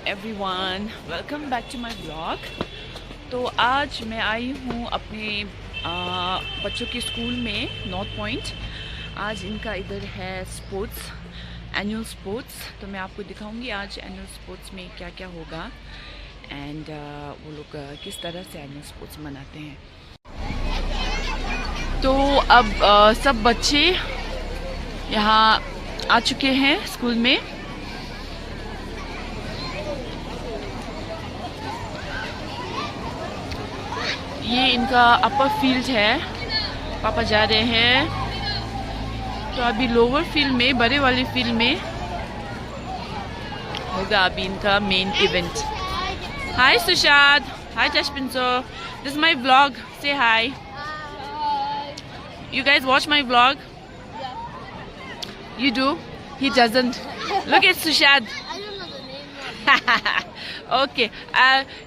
Everyone, welcome back to my blog. तो आज मैं आई हूँ अपने बच्चों के स्कूल में, नॉर्थ पॉइंट। आज इनका इधर है स्पोर्ट्स, एनुअल स्पोर्ट्स। तो मैं आपको दिखाऊंगी आज एनुअल स्पोर्ट्स में क्या क्या होगा एंड वो लोग किस तरह से एनुअल स्पोर्ट्स मनाते हैं। तो अब सब बच्चे यहाँ आ चुके हैं स्कूल में। ये इनका अपर फील्ड है, पापा जा रहे हैं। तो अभी लोअर फील्ड में, बड़े वाली फील्ड में होगा अभी इनका main event. Hi Sushant, hi जशपिंसो, this my vlog, say hi. You guys watch my vlog? You do? He doesn't. Look at Sushad. I don't know the name. Okay.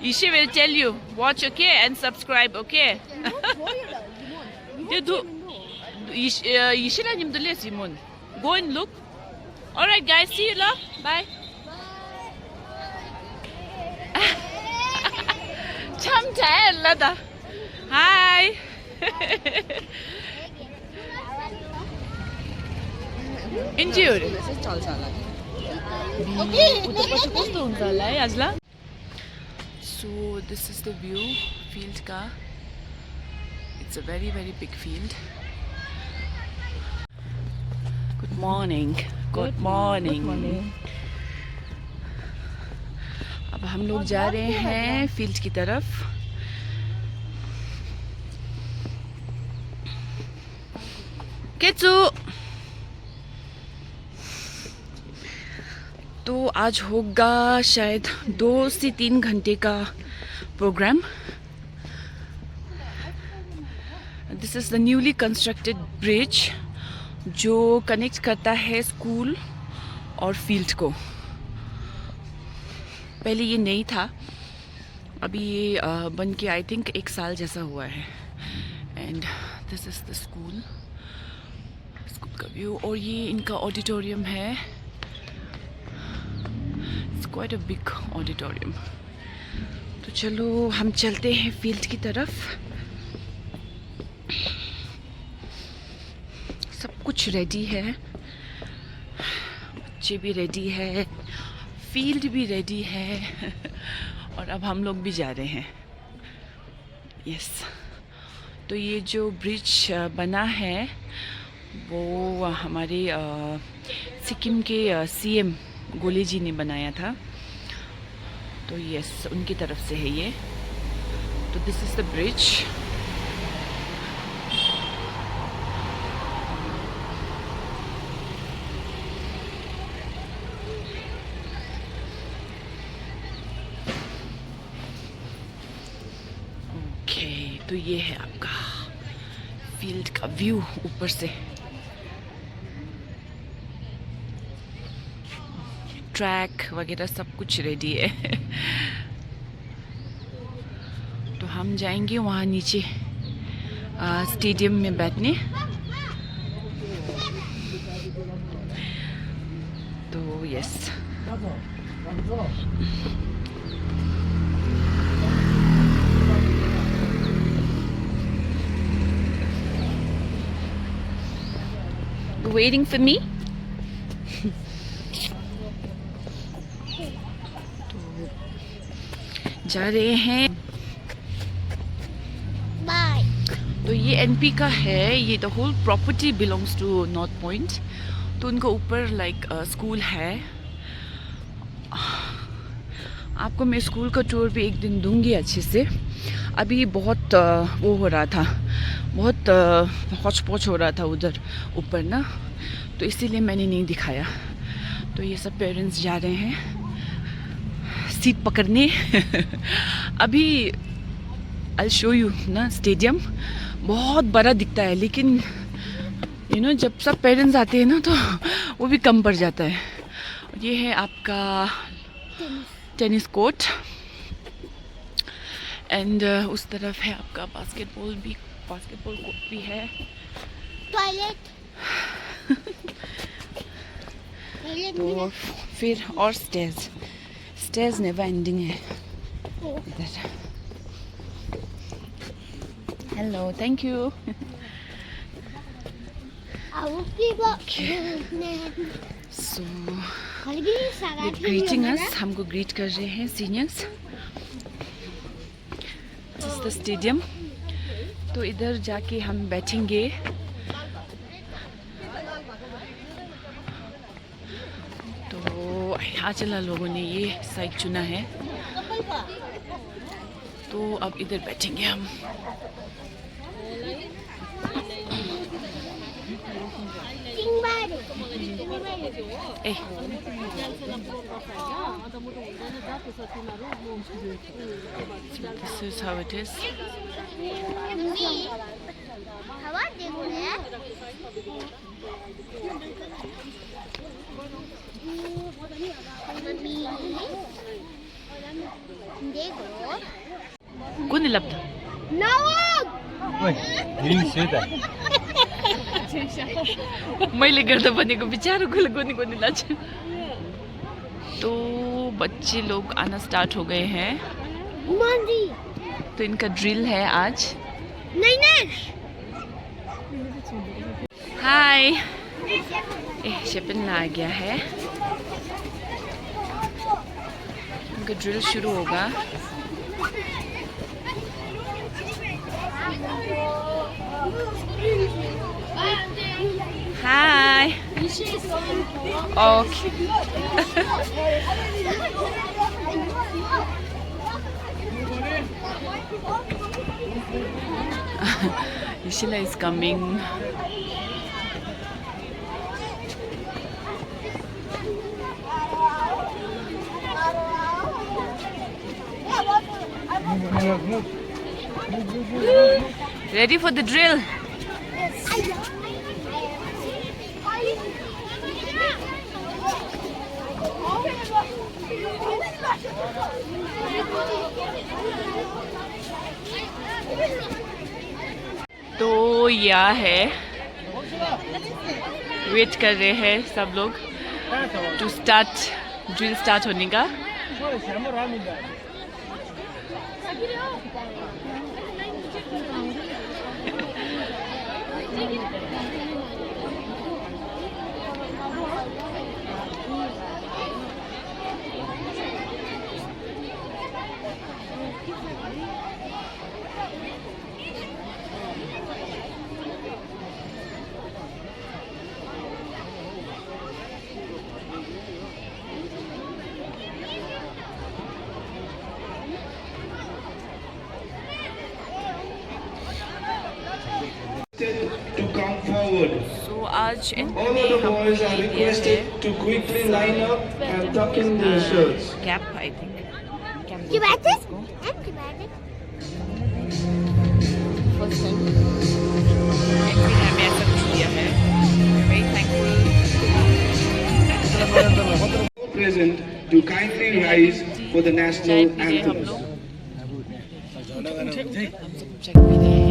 Ishi will tell you. Watch, okay, and subscribe, okay? You do. Ishi na nimdule Simon. Go and look. All right, guys. See you, love. Bye. Cham chai lada. Hi. Injure. So this is the view field ka. It's a very big field. Good morning. Good morning. अब हम लोग जा रहे हैं field की तरफ। केचू। तो आज होगा शायद 2 से 3 घंटे का programme. This is the newly constructed bridge जो कनेक्ट करता है स्कूल और फील्ड को। पहले ये नहीं था, अभी ये बन के आई थिंक 1 साल जैसा हुआ है। And this is the school का व्यू। और ये इनका ऑडिटोरियम है। Quite a big auditorium. तो चलो हम चलते हैं फील्ड की तरफ। सब कुछ रेडी है, बच्चे भी रेडी है, फील्ड भी रेडी है और अब हम लोग भी जा रहे हैं। यस। तो ये जो ब्रिज बना है वो हमारे सिक्किम के सीएम गोले जी ने बनाया था। तो यस, उनकी तरफ से है ये। तो this is the bridge. Okay, तो ये है आपका फील्ड का व्यू ऊपर से। ट्रैक वगैरह सब कुछ रेडी है। तो हम जाएंगे वहाँ नीचे स्टेडियम में बैठने। तो यस, वेटिंग फॉर मी। जा रहे हैं। Bye. तो ये एनपी का है। ये the whole property belongs to North Point. तो उनका ऊपर लाइक स्कूल है। आपको मैं स्कूल का टूर भी एक दिन दूंगी अच्छे से। अभी बहुत वो हो रहा था, बहुत हौच पौच हो रहा था उधर ऊपर ना, तो इसीलिए मैंने नहीं दिखाया। तो ये सब पेरेंट्स जा रहे हैं सीट पकड़ने। अभी आई शो यू ना, स्टेडियम बहुत बड़ा दिखता है, लेकिन यू नो जब सब पेरेंट्स आते हैं ना तो वो भी कम पड़ जाता है। ये है आपका टेनिस कोर्ट एंड उस तरफ है आपका बास्केटबॉल कोर्ट भी है। Toilet. तो फिर और स्टेज स्टेयर्स नेवर एंडिंग है इधर. Hello, thank you. So greeting us, हमको ग्रीट कर रहे हैं seniors. This is the stadium. तो इधर जाके हम बैठेंगे. तो यहाँ चला लोगों ने ये साइड चुना है, तो अब इधर बैठेंगे हम. ए this is how it is. कौन निलप्त? मैले गर्दा भनेको बिचारो गोनी गोनी लाग्छ. तो बच्चे लोग आना स्टार्ट हो गए हैं. तो इनका ड्रिल है आज. हाय. शेपन आ गया है. इनका ड्रिल शुरू होगा. हाय. Okay. Ishila is coming. Ready for the drill? तो यह है, वेट कर रहे हैं सब लोग टू स्टार्ट, ड्रिल स्टार्ट होने का. To come forward. So आज All of the boys are requested to quickly line up and tuck in their shirts. Cap, I think first time हमें ऐसा कुछ दिया है. Very thankful. Present to kindly rise for the चाय national P रहे हम anthem. लोग. हम सब चाय पी रहे हैं.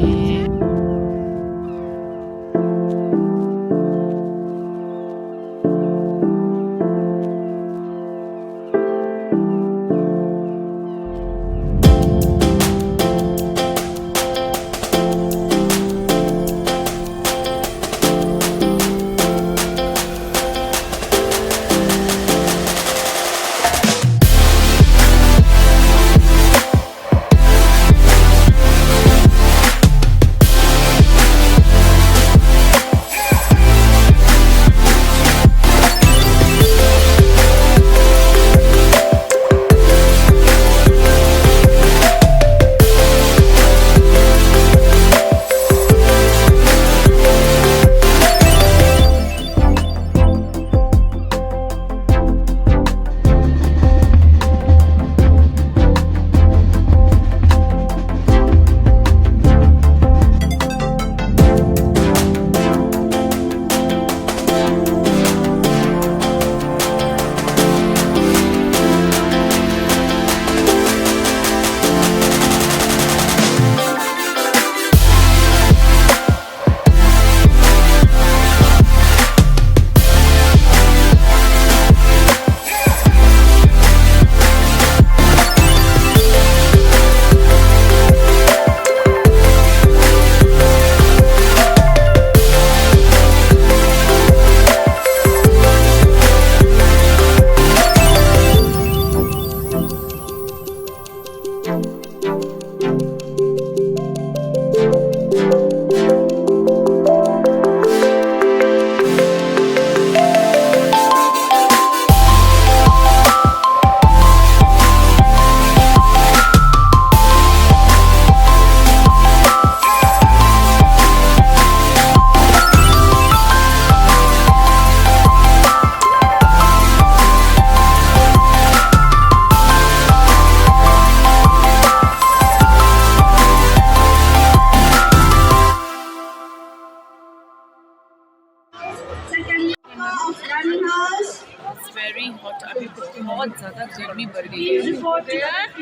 ज़्यादा गर्मी बढ़ गई है,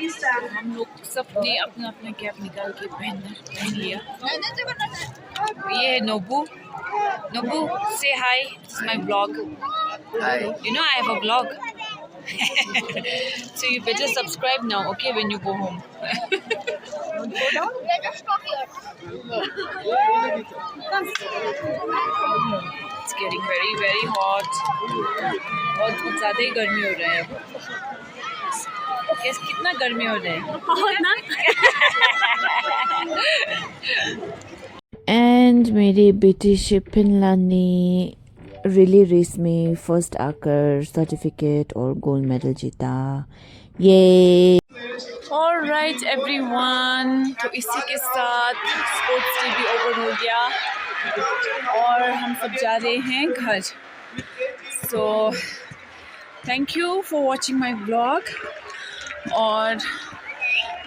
तो हम लोग सब ने अपना अपना कैप निकाल के पहन लिया। ये है Nobu. Nobu, say hi, it's my blog. You know I have a vlog. So you better subscribe now, okay, when you go home. Let us stop here. It's getting very very hot. बहुत ज़्यादा ही गर्मी हो रहा है अब। कितना गर्मी हो रहा है? बहुत ना। एंड मेरी बेटी शिपिनला ने रिले रेस में फर्स्ट आकर सर्टिफिकेट और गोल्ड मेडल जीता। ये ऑलराइट एवरीवन, तो इसी के साथ स्पोर्ट्स डे भी ओवर हो गया और हम सब जा रहे हैं घर। So thank you for watching my blog और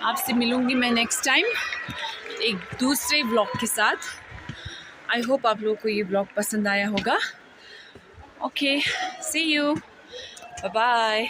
आपसे मिलूँगी मैं नेक्स्ट टाइम एक दूसरे ब्लॉग के साथ। आई होप आप लोगों को ये ब्लॉग पसंद आया होगा। Okay, see you, bye bye.